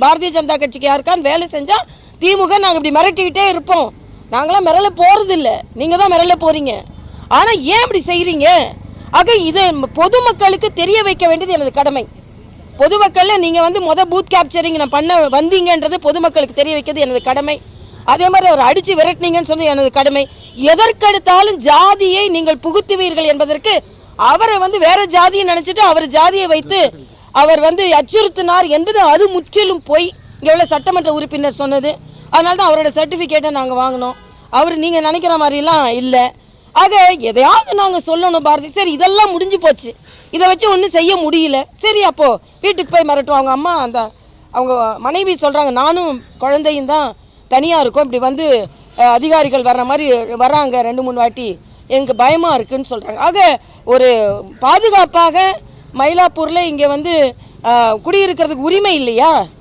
பாரதிய ஜனதா கட்சிக்கு யாருக்கான்னு வேலை செஞ்சா திமுக நாங்கள் இப்படி மிரட்டிக்கிட்டே இருப்போம். நாங்களாம் மிரள போறது இல்லை, நீங்க தான் மிரள போறீங்க. ஆனா ஏன் இப்படி செய்யறீங்க? ஆக இதை பொதுமக்களுக்கு தெரிய வைக்க வேண்டியது எனது கடமை. பொதுமக்கள் நீங்க பூத் கேப்சரிங் நான் பண்ண வந்தீங்கன்றது பொதுமக்களுக்கு தெரிய வைக்கிறது எனது கடமை. அதே மாதிரி அவர் அடிச்சு விரட்டினீங்கன்னு சொன்னது எனது கடமை. எதற்கெடுத்தாலும் ஜாதியை நீங்கள் புகுத்துவீர்கள் என்பதற்கு அவரை வேற ஜாதியை நினைச்சிட்டு அவர் ஜாதியை வைத்து அவர் அச்சுறுத்தினார் என்பது அது முற்றிலும் போய். இங்கே உள்ள சட்டமன்ற உறுப்பினர் சொன்னது. அதனால தான் அவரோட சர்டிஃபிகேட்டை நாங்கள் வாங்கினோம். அவர் நீங்கள் நினைக்கிற மாதிரிலாம் இல்லை. ஆக எதையாவது நாங்கள் சொல்லணும் பாரதி. சரி, இதெல்லாம் முடிஞ்சு போச்சு, இதை வச்சு ஒன்றும் செய்ய முடியல. சரி, அப்போது வீட்டுக்கு போய் மிரட்டும். அவங்க அம்மா அவங்க மனைவி சொல்கிறாங்க, நானும் குழந்தையும் தான் தனியாக இருக்கோம், இப்படி அதிகாரிகள் வர்ற மாதிரி வராங்க 2-3 வாட்டி, எனக்கு பயமாக இருக்குன்னு சொல்கிறாங்க. ஆக ஒரு பாதுகாப்பாக மயிலாப்பூரில் இங்கே குடியிருக்கிறதுக்கு உரிமை இல்லையா?